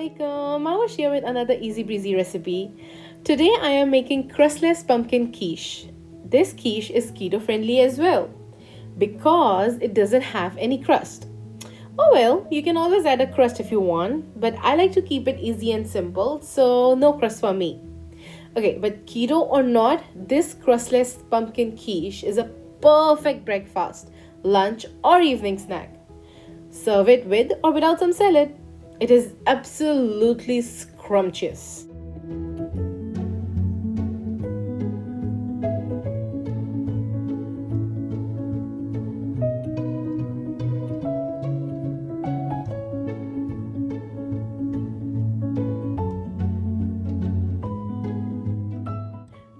Assalamualaikum. I was here with another easy breezy recipe. Today I am making crustless pumpkin quiche. This quiche is keto friendly as well because it doesn't have any crust. Oh well, you can always add a crust if you want, but I like to keep it easy and simple, so no crust for me. Okay, but keto or not, this crustless pumpkin quiche is a perfect breakfast, lunch, or evening snack. Serve it with or without some salad. It is absolutely scrumptious.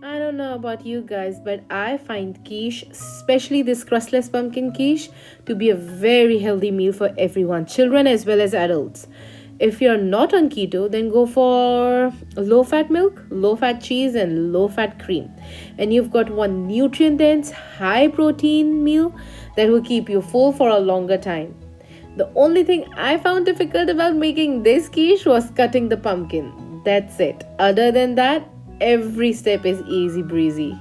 I don't know about you guys, but I find quiche, especially this crustless pumpkin quiche, to be a very healthy meal for everyone, children as well as adults. If you're not on keto, then go for low fat milk, low fat cheese, and low fat cream. And you've got one nutrient dense, high protein meal that will keep you full for a longer time. The only thing I found difficult about making this quiche was cutting the pumpkin. That's it. Other than that, every step is easy breezy.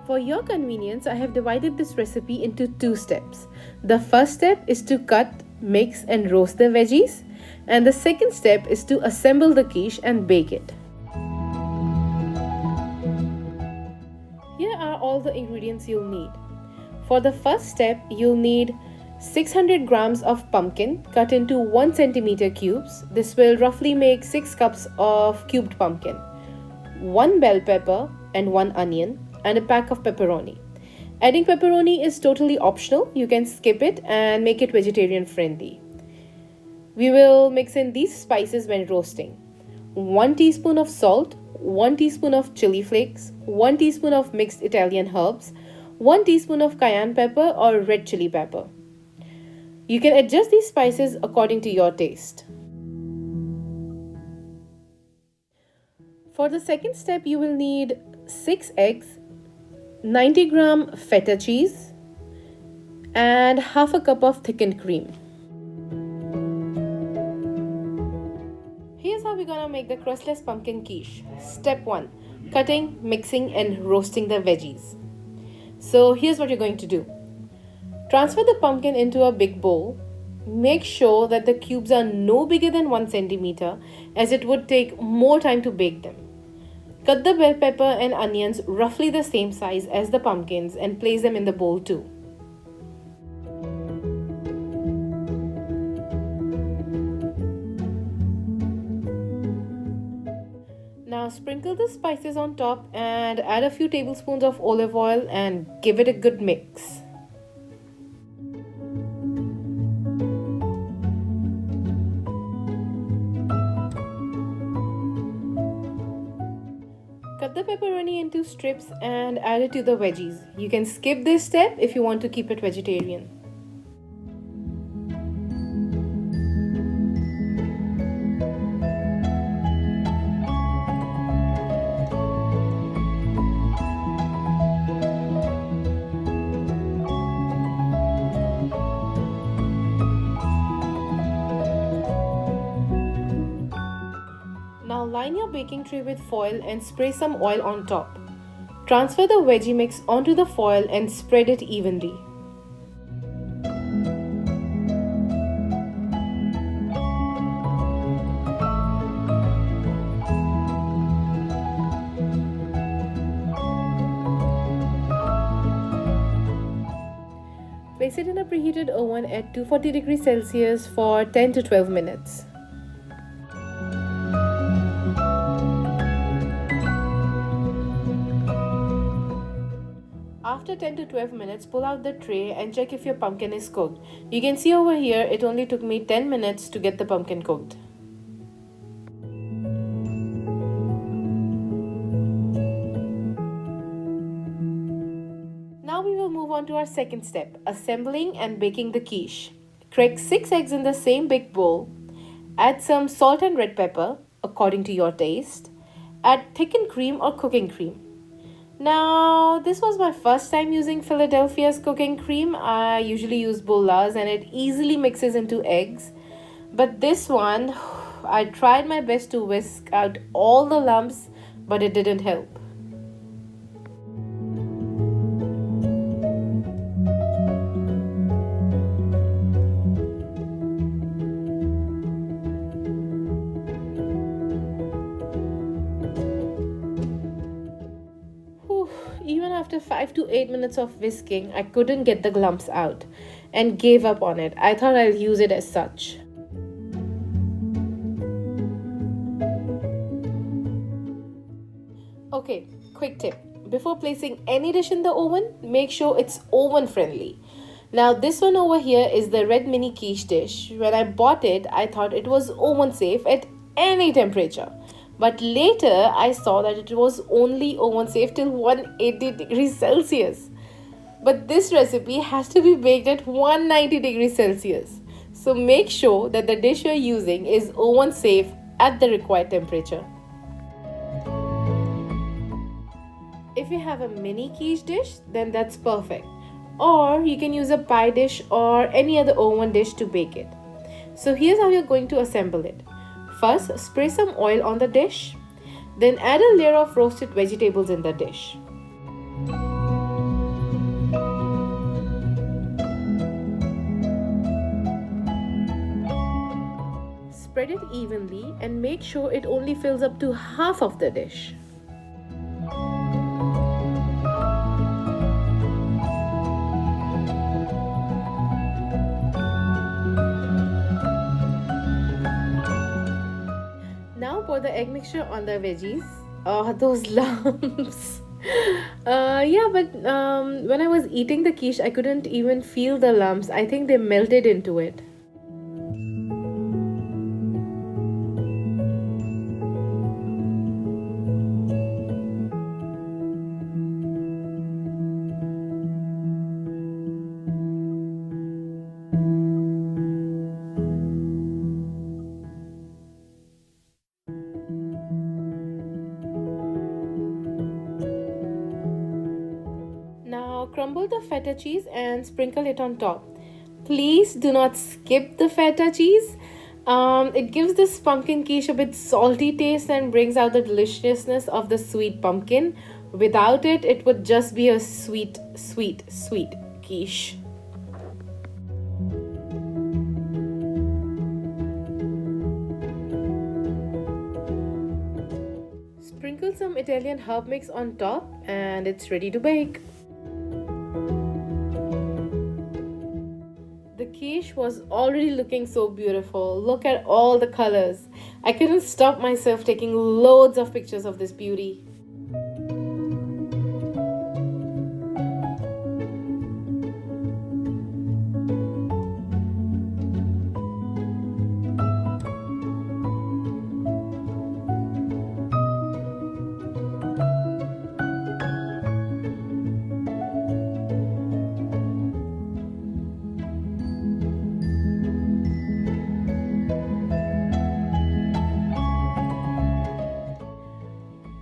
For your convenience, I have divided this recipe into two steps. The first step is to cut, mix, and roast the veggies, and the second step is to assemble the quiche and bake it. Here are all the ingredients you'll need. For the first step, you'll need 600 grams of pumpkin cut into 1 centimeter cubes. This will roughly make 6 cups of cubed pumpkin, 1 bell pepper and 1 onion, and a pack of pepperoni. Adding pepperoni is totally optional. You can skip it and make it vegetarian friendly. We will mix in these spices when roasting. 1 teaspoon of salt, 1 teaspoon of chili flakes, 1 teaspoon of mixed Italian herbs, 1 teaspoon of cayenne pepper or red chili pepper. You can adjust these spices according to your taste. For the second step, you will need 6 eggs, 90 gram feta cheese, and half a cup of thickened cream. Here's how we're gonna make the crustless pumpkin quiche. Step 1. Cutting, mixing, and roasting the veggies. So here's what you're going to do. Transfer the pumpkin into a big bowl. Make sure that the cubes are no bigger than 1 centimeter, as it would take more time to bake them. Cut the bell pepper and onions roughly the same size as the pumpkins and place them in the bowl too. Now sprinkle the spices on top and add a few tablespoons of olive oil and give it a good mix. Cut the pepperoni into strips and add it to the veggies. You can skip this step if you want to keep it vegetarian. Now line your baking tray with foil and spray some oil on top. Transfer the veggie mix onto the foil and spread it evenly. Place it in a preheated oven at 240 degrees Celsius for 10 to 12 minutes. After 10 to 12 minutes, pull out the tray and check if your pumpkin is cooked. You can see over here, it only took me 10 minutes to get the pumpkin cooked. Now we will move on to our second step, assembling and baking the quiche. Crack 6 eggs in the same big bowl. Add some salt and red pepper according to your taste. Add thickened cream or cooking cream. Now, this was my first time using Philadelphia's cooking cream. I usually use Bulla's and it easily mixes into eggs. But this one, I tried my best to whisk out all the lumps, but it didn't help. Whew, even after 5 to 8 minutes of whisking, I couldn't get the lumps out and gave up on it. I thought I'll use it as such. Okay, quick tip. Before placing any dish in the oven, make sure it's oven friendly. Now, this one over here is the red mini quiche dish. When I bought it, I thought it was oven safe at any temperature. But later, I saw that it was only oven safe till 180 degrees Celsius. But this recipe has to be baked at 190 degrees Celsius. So make sure that the dish you're using is oven safe at the required temperature. If you have a mini quiche dish, then that's perfect. Or you can use a pie dish or any other oven dish to bake it. So here's how you're going to assemble it. First, spray some oil on the dish. Then add a layer of roasted vegetables in the dish. Spread it evenly and make sure it only fills up to half of the dish. Now pour the egg mixture on the veggies. Oh, those lumps. But when I was eating the quiche, I couldn't even feel the lumps. I think they melted into it. Now crumble the feta cheese and sprinkle it on top. Please do not skip the feta cheese. It gives this pumpkin quiche a bit salty taste and brings out the deliciousness of the sweet pumpkin. Without it, it would just be a sweet, sweet, sweet quiche. Sprinkle some Italian herb mix on top and it's ready to bake. The quiche was already looking so beautiful. Look at all the colors. I couldn't stop myself taking loads of pictures of this beauty.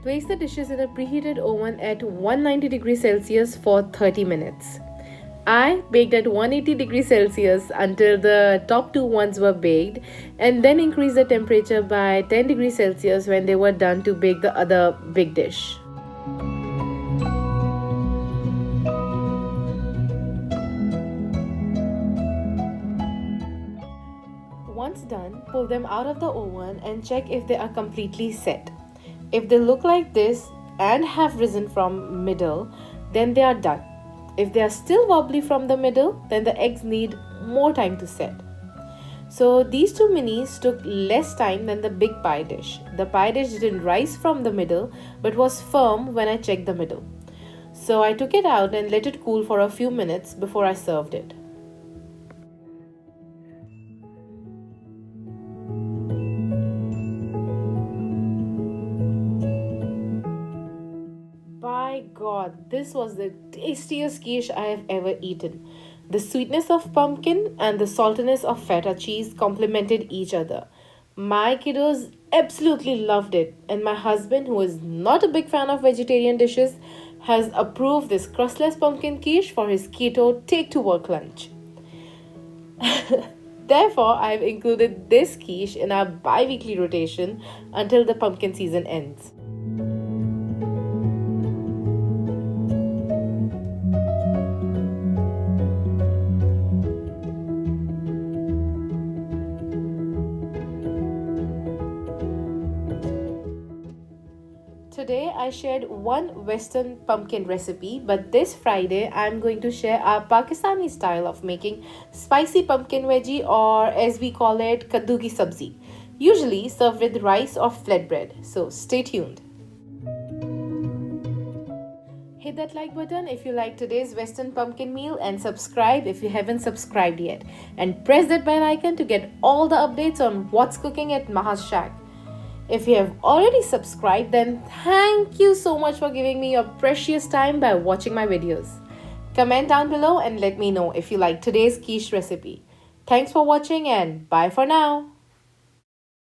Place the dishes in a preheated oven at 190 degrees Celsius for 30 minutes. I baked at 180 degrees Celsius until the top two ones were baked and then increased the temperature by 10 degrees Celsius when they were done to bake the other big dish. Once done, pull them out of the oven and check if they are completely set. If they look like this and have risen from middle, then they are done. If they are still wobbly from the middle, then the eggs need more time to set. So these two minis took less time than the big pie dish. The pie dish didn't rise from the middle but was firm when I checked the middle. So I took it out and let it cool for a few minutes before I served it. My God, this was the tastiest quiche I have ever eaten. The sweetness of pumpkin and the saltiness of feta cheese complemented each other. My kiddos absolutely loved it, and my husband, who is not a big fan of vegetarian dishes, has approved this crustless pumpkin quiche for his keto take to work lunch. Therefore, I've included this quiche in our bi-weekly rotation until the pumpkin season ends. Today I shared one Western pumpkin recipe, but this Friday I'm going to share our Pakistani style of making spicy pumpkin veggie, or as we call it, kaddu ki sabzi, usually served with rice or flatbread. So stay tuned. Hit that like button if you like today's Western pumpkin meal, and subscribe if you haven't subscribed yet. And press that bell icon to get all the updates on what's cooking at Maha's Shack. If you have already subscribed, then thank you so much for giving me your precious time by watching my videos. Comment down below and let me know if you like today's quiche recipe. Thanks for watching and bye for now.